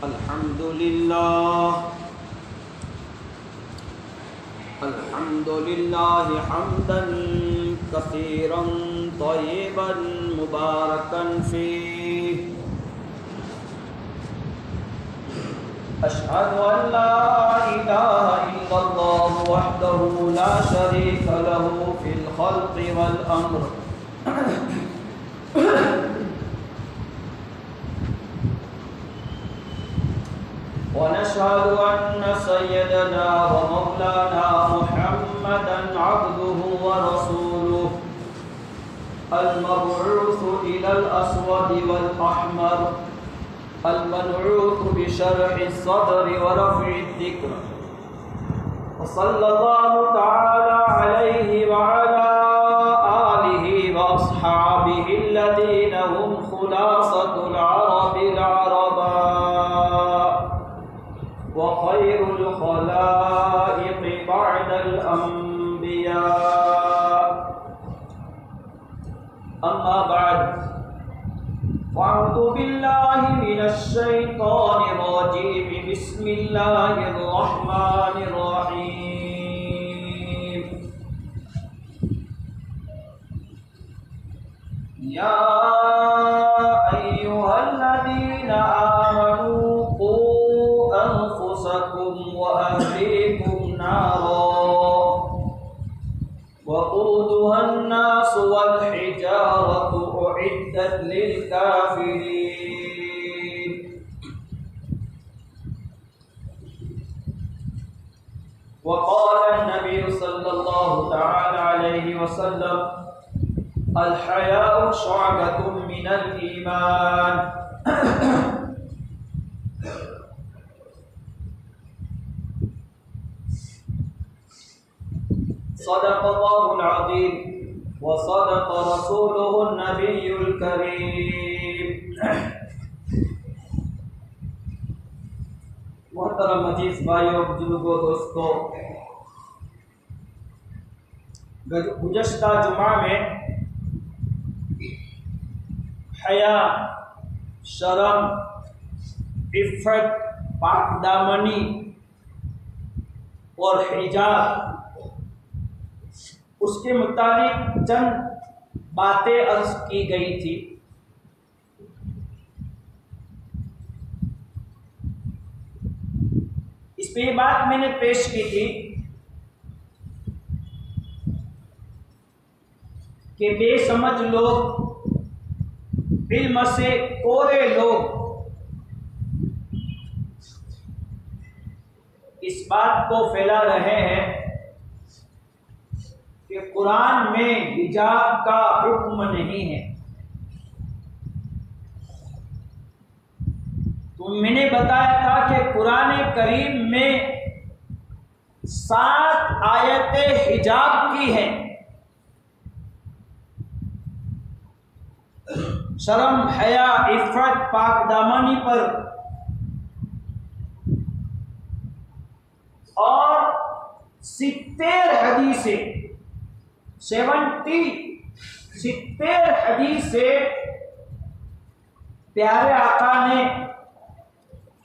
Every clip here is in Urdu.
الحمد لله حمدا كثيرا طيبا مباركا فيه. أشهد أن لا إله إلا الله وحده لا شريك له في الخلق والأمر. ونشهد أن سيدنا ومولانا محمدا عبده ورسوله المبعوث إلى الأسود والأحمر المنعوت بشرح الصدر ورفع الذكر. وصلى الله تعالى عليه وعلى آله وأصحابه الذين هم خلاصة العرب العرباء وخير الخلائق بعد الأنبياء. أما بعد، فأعوذ بالله من الشيطان الرجيم. بسم الله الرحمن الرحيم. يا أيها الذين آمنوا قوا أنفسكم وأهليكم نارا وقودها الناس والحجارة أعدت للكافرين. وقال النبي صلى الله تعالى عليه وسلم: الحياء شعبة من الإيمان. صدق الله العظيم وصدق رسوله النبي الكريم. محترم عزیز بھائیوں، بزرگوں، دوستوں، گزشتہ جمعہ میں حیا، شرم، عفت، پاک دامنی اور حجاب، اس کے متعلق چند باتیں عرض کی گئی تھی. اس پہ یہ بات میں نے پیش کی تھی کہ بے سمجھ لوگ، علم سے کورے لوگ اس بات کو پھیلا رہے ہیں کہ قرآن میں حجاب کا حکم نہیں ہے. تو میں نے بتایا تھا کہ قرآن کریم میں 7 آیتیں حجاب کی ہیں. شرم، حیا، عفت، پاک دامنی پر، اور 70 حدیثیں، 70 حدیثیں پیارے آقا نے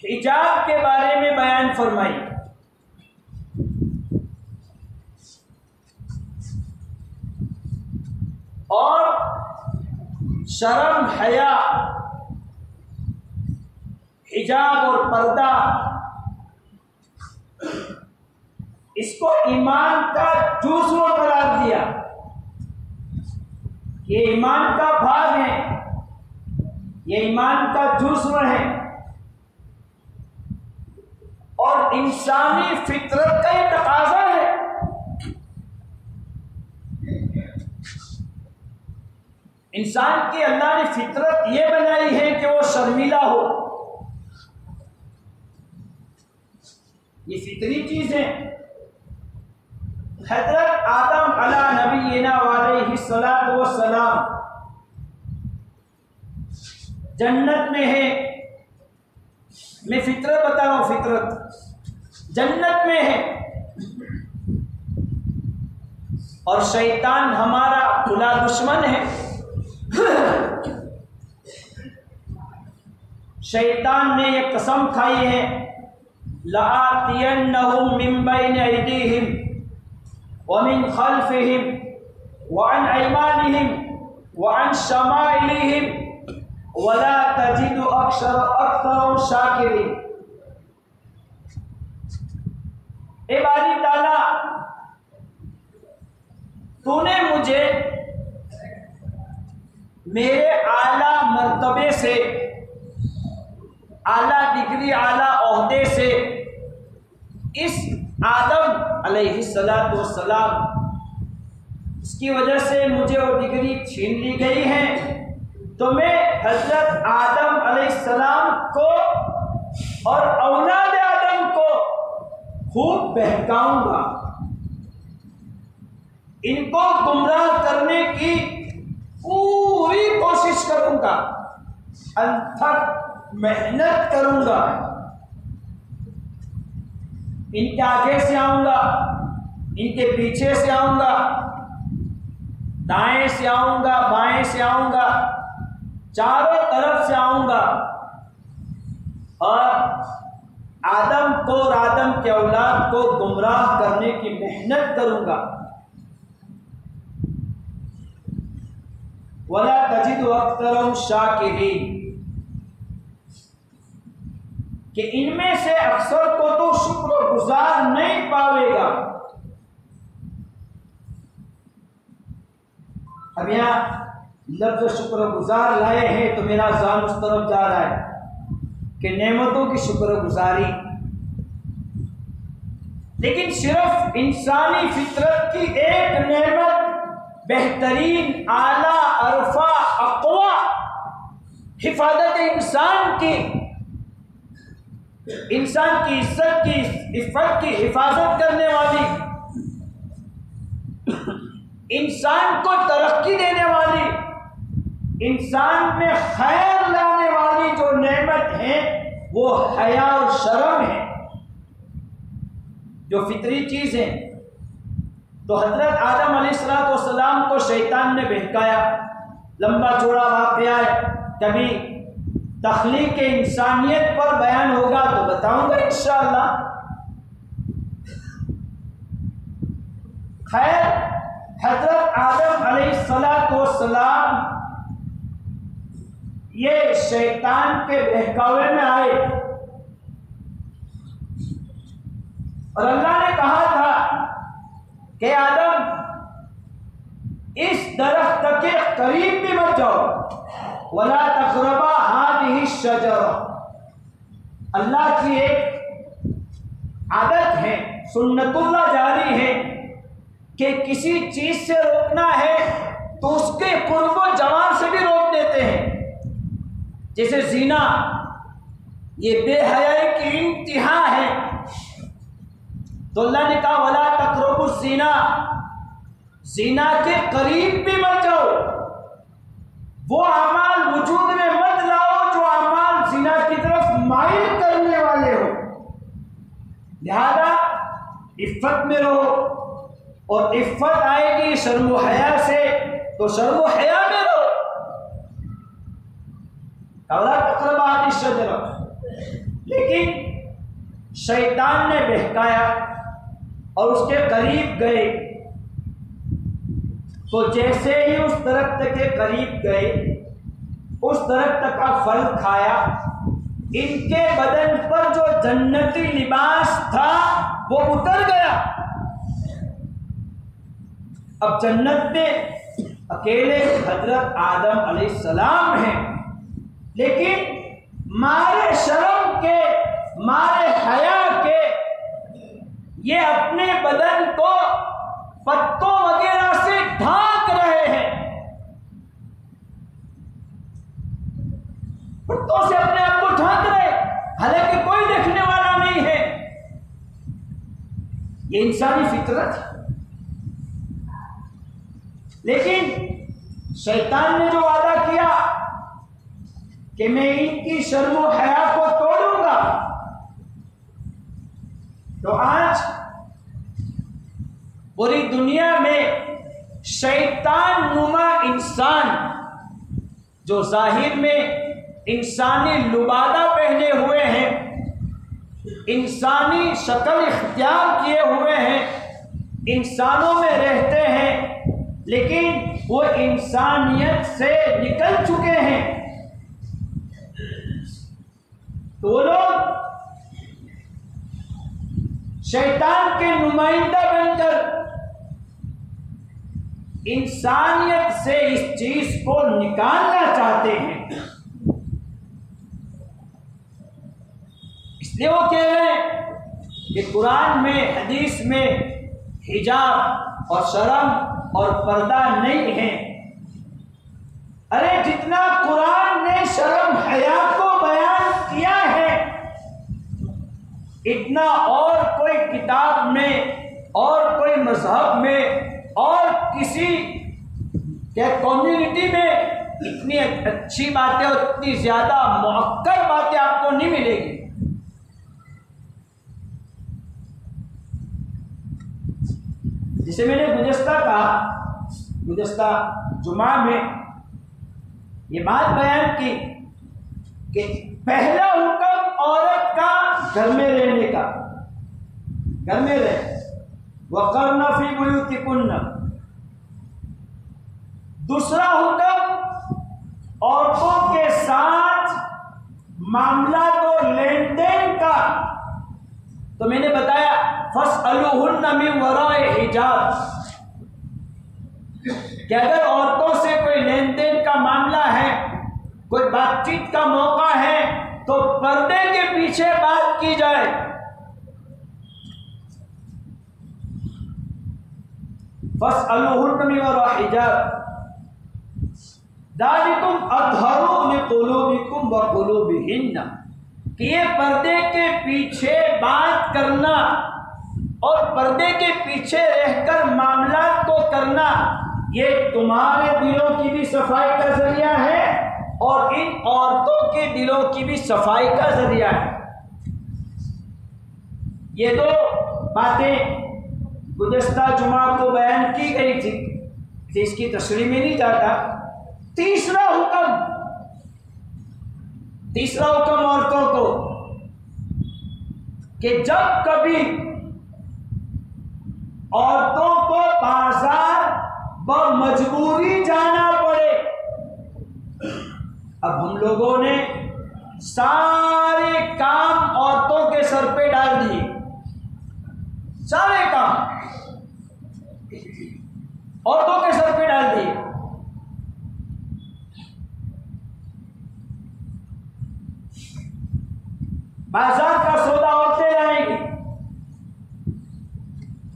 حجاب کے بارے میں بیان فرمائی. اور شرم، حیا، حجاب اور پردہ، اس کو ایمان کا جزو قرار دیا. یہ ایمان کا بھاگ ہے، یہ ایمان کا جزو ہے، اور انسانی فطرت کا یہ تقاضا ہے. انسان کی اللہ نے فطرت یہ بنائی ہے کہ وہ شرمیلا ہو. یہ فطری چیز ہے. حضرت آدم علی نبینا علیہ الصلوۃ والسلام جنت میں ہے. میں فطرت بتا رہا ہوں، فطرت جنت میں ہے، اور شیطان ہمارا کھلا دشمن ہے. شیطان نے یہ قسم کھائی ہے لآتینہم من بین ایدیہم ومن خلفہم وعن ایمانہم وعن شمائلہم ولا تجد اکثرهم شاکرین۔ اے باری تعالیٰ، تو نے مجھے میرے اعلیٰ مرتبے سے، اعلیٰ ڈگری، اعلیٰ عہدے سے، اس آدم علیہ السلام اس کی وجہ سے مجھے وہ ڈگری چھین لی گئی ہے، تو میں حضرت آدم علیہ السلام کو اور اولاد آدم کو خوب بہکاؤں گا، ان کو گمراہ کرنے کی پوری کوشش کروں گا، انتھک محنت کروں گا، ان کے آگے سے آؤں گا، ان کے پیچھے سے آؤں گا، دائیں سے آؤں گا، بائیں سے آؤں گا، چاروں طرف سے آؤں گا، اور آدم کو اور آدم کے اولاد کو گمراہ کرنے کی محنت کروں گا۔ وَلَا تَجِدُ أَكْثَرَهُمْ شَاكِرِينَ، کہ ان میں سے اکثر کو تو شکر گزار نہیں پاوے گا۔ اب یہاں لفظ شکر گزار لائے ہیں تو میرا ذہن اس طرف جا رہا ہے کہ نعمتوں کی شکر گزاری، لیکن صرف انسانی فطرت کی ایک نعمت، بہترین، اعلیٰ، عرفہ، اقویٰ حفاظت انسان کی، انسان کی عزت کی، عفت کی حفاظت کرنے والی، انسان کو ترقی دینے والی، انسان میں خیر لانے والی جو نعمت ہے وہ حیا اور شرم ہے، جو فطری چیز ہے۔ تو حضرت آدم علیہ السلام کو شیطان نے بہکایا، لمبا چوڑا واقعہ ہے، کبھی تخلیق انسانیت پر بیان ہوگا تو بتاؤں گا انشاءاللہ۔ خیر، حضرت آدم علیہ السلام یہ شیطان کے بہکاوے میں آئے، اور اللہ نے کہا تھا کہ آدم اس درخت کے قریب بھی مت جاؤ، وَلَا تَقْرَبَا هَٰذِهِ الشَّجَرَةَ۔ اللہ کی ایک عادت ہے، سنت اللہ جاری ہے کہ کسی چیز سے روکنا ہے تو اس کے قرب و جوار سے بھی روک دیتے ہیں، جیسے زنا، یہ بے حیائی کی انتہا ہے، تو اللہ نے کہا وَلَا تَقْرَبُوا الزِّنَا، زنا کے قریب بھی مت جاؤ، وہ اعمال وجود میں مت لاؤ جو اعمال زنا کی طرف مائل کرنے والے ہو، لہذا عفت میں رہو، اور عفت آئے گی شرم و حیا سے، تو شرم و حیا میں رہو۔ وَلَا تَقْرَبَا هَٰذِهِ الشَّجَرَةَ، لیکن شیطان نے بہکایا اور اس کے قریب گئے، تو جیسے ہی اس درخت کے قریب گئے، اس درخت کا پھل کھایا، ان کے بدن پر جو جنتی لباس تھا وہ اتر گیا۔ اب جنت میں اکیلے حضرت آدم علیہ السلام ہیں، لیکن مارے شرم کے، مارے حیا کے، یہ اپنے بدن کو پتوں وغیرہ سے ڈھانک رہے ہیں، پتوں سے اپنے آپ کو ڈھانک رہے، حالانکہ کوئی دیکھنے والا نہیں ہے۔ یہ انسانی فطرت ہے، لیکن شیطان نے جو وعدہ کیا کہ میں ان کی شرم و حیا کو توڑوں گا، تو آج پوری دنیا میں شیطان نما انسان جو ظاہر میں انسانی لبادہ پہنے ہوئے ہیں، انسانی شکل اختیار کیے ہوئے ہیں، انسانوں میں رہتے ہیں، لیکن وہ انسانیت سے نکل چکے ہیں. تو وہ لوگ شیطان کے نمائندہ بن کر انسانیت سے اس چیز کو نکالنا چاہتے ہیں. اس لیے وہ کہہ رہے ہیں کہ قرآن میں، حدیث میں حجاب اور شرم اور پردہ نہیں ہے. ارے جتنا قرآن نے شرم حیا کو بیان کیا ہے، اتنا اور کوئی کتاب میں اور کوئی مذہب میں اور کسی کمیونٹی میں اتنی اچھی باتیں اور اتنی زیادہ مؤکد باتیں آپ کو نہیں ملے گی. جسے میں نے گزشتہ جمعہ میں یہ بات بیان کی کہ پہلا حکم عورت کا گھر میں رہنے کا، گھر میں رہے، وَقَرْنَ فِي بُيُوتِكُنَّ. دوسرا حکم عورتوں کے ساتھ معاملات اور لین دین کا. تو میں نے بتایا فَاسْأَلُوهُنَّ مِنْ وَرَاءِ حِجَابٍ کہ اگر عورتوں سے کوئی لین دین کا معاملہ ہے، کوئی بات چیت کا موقع ہے، تو پردے کے پیچھے بات کی جائے. فَاسْأَلُوهُنَّ مِنْ وَرَاءِ حِجَابٍ ذَلِكُمْ أَطْهَرُ لِقُلُوبِكُمْ وَقُلُوبِهِنَّ کہ یہ پردے کے پیچھے بات کرنا اور پردے کے پیچھے رہ کر معاملات کو کرنا، یہ تمہارے دلوں کی بھی صفائی کا ذریعہ ہے اور ان عورتوں کے دلوں کی بھی صفائی کا ذریعہ ہے. یہ دو باتیں گزشتہ جمعہ کو بیان کی گئی تھی، اس کی تشریح میں نہیں جاتا. تیسرا حکم عورتوں کو کہ جب کبھی عورتوں کو بازار بمجبوری جانا پڑے. اب ہم لوگوں نے سارے کام عورتوں کے سر پہ ڈال دیے، سارے کام عورتوں کے سر پہ ڈال دیے. بازار کا سودا عورتیں لائیں گی،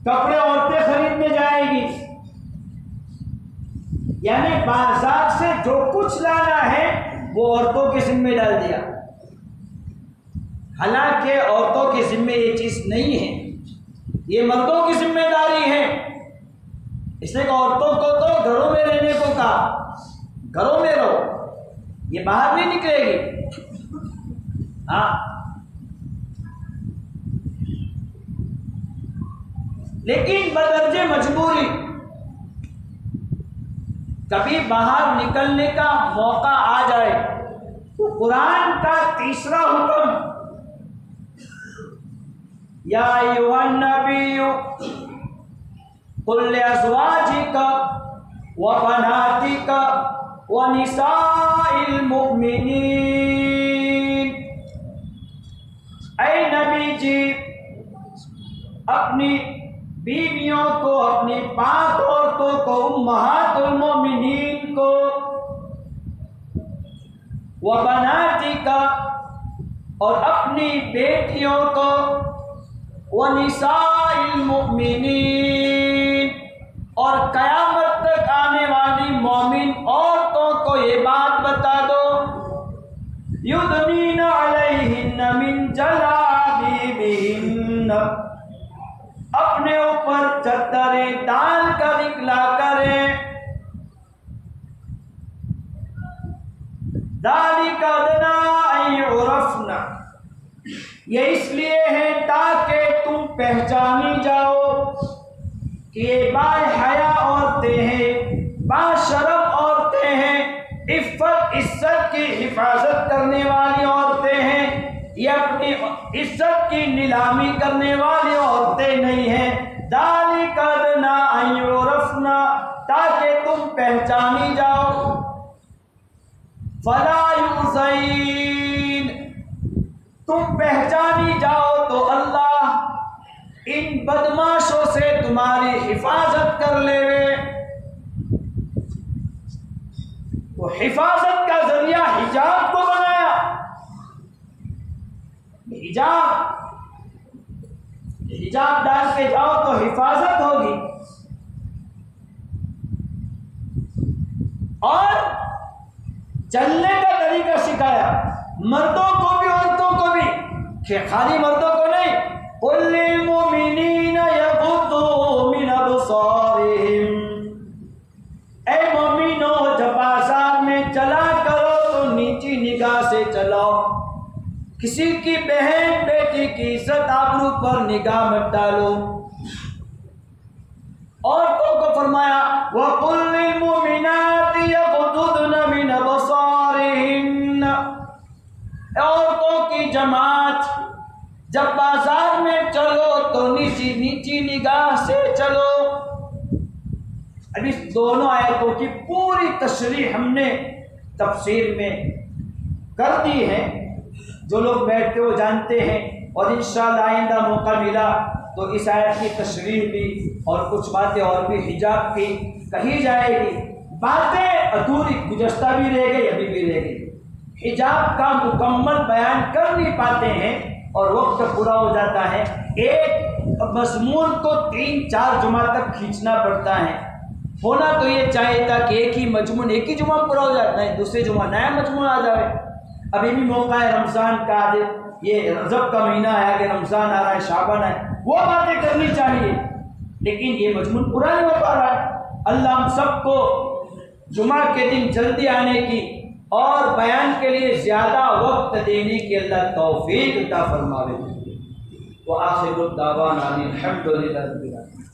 کپڑے عورتیں خریدنے جائیں گی، یعنی بازار سے جو کچھ لانا ہے وہ عورتوں کے ذمہ ڈال دیا. حالانکہ عورتوں کے ذمہ یہ چیز نہیں ہے، یہ مردوں کی ذمہ داری ہے. اس لیے کہ عورتوں کو تو گھروں میں رہنے کو کہا، گھروں میں رہو، یہ باہر نہیں نکلے گی. ہاں، لیکن بدرجہ مجبوری کبھی باہر نکلنے کا موقع آ جائے تو قرآن کا تیسرا حکم یا ایھا النبی قل لازواجک وبناتک ونساء المؤمنین، اے نبی جی اپنی بیویوں کو، اپنی پاک عورتوں کو، امہات المومنین کو، وبناتک اور اپنی بیٹیوں کو، ونساء المؤمنین اور قیامت تک آنے والی مومن عورتوں کو یہ بات بتا دو، یدنین علیہن من جلابیبہن اپنے اوپر چادریں ڈال کر نکلا کریں. ذالک ادنیٰ ان یعرفن یہ اس لیے ہے تاکہ تم پہچانی جاؤ کہ یہ با حیا عورتیں ہیں، با شرم عورتیں ہیں، عزت کی حفاظت کرنے والی عورتیں ہیں، یہ اپنی عزت کی نیلامی کرنے والی عورتیں نہیں ہیں۔ ذالک ادنیٰ ان یعرفن، تاکہ تم پہچانی جاؤ، فلا یؤذین، تم پہچانی جاؤ تو اللہ ان بدماشوں سے تمہاری حفاظت کر لے۔ تو حفاظت کا ذریعہ حجاب کو بنایا، حجاب ڈال کے جاؤ تو حفاظت ہوگی، اور چلنے کا طریقہ سکھایا، مردوں کو بھی عورتوں کو بھی، کہ خالی مردوں کو نہیں۔ قل للمؤمنین یغضوا من ابصارہم، اے مومنوں جب بازار میں چلا کرو تو نیچی نگاہ سے چلاؤ، کسی کی بہن بیٹی کی عزت آبرو پر نگاہ مت ڈالو۔ عورتوں کو فرمایا وَقُلْ لِلْمُؤْمِنَاتِ يَغْضُضْنَ مِنْ أَبْصَارِهِنَّ، عورتوں کی جماعت جب بازار میں چلو تو نیچی نگاہ سے چلو۔ اب اس دونوں آیتوں کی پوری تشریح ہم نے تفسیر میں کر دی ہے، جو لوگ بیٹھتے وہ جانتے ہیں، اور انشاءاللہ آئندہ موقع ملا تو اس آیت کی تشریح بھی اور کچھ باتیں اور بھی حجاب کی کہی جائے گی۔ باتیں ادھوری گزشتہ بھی رہ گئی، ابھی بھی رہ گئی، حجاب کا مکمل بیان کر نہیں پاتے ہیں اور وقت پورا ہو جاتا ہے۔ ایک مضمون کو 3-4 جمعہ تک کھینچنا پڑتا ہے، ہونا تو یہ چاہیے تھا کہ ایک ہی مضمون ایک ہی جمعہ پورا ہو جاتا ہے، دوسرے جمعہ نیا مضمون آ جائے۔ ابھی بھی موقع ہے رمضان کا، یہ رجب کا مہینہ ہے کہ رمضان آ رہا ہے، شعبان ہے، وہ باتیں کرنی چاہیے، لیکن یہ مضمون پورا نہیں ہو پا رہا ہے۔ اللہ ہم سب کو جمعہ کے دن جلدی آنے کی اور بیان کے لیے زیادہ وقت دینے کی اللہ توفیق عطا فرماوے۔ وآخر الدعوانا الحمد للہ رب العالمین۔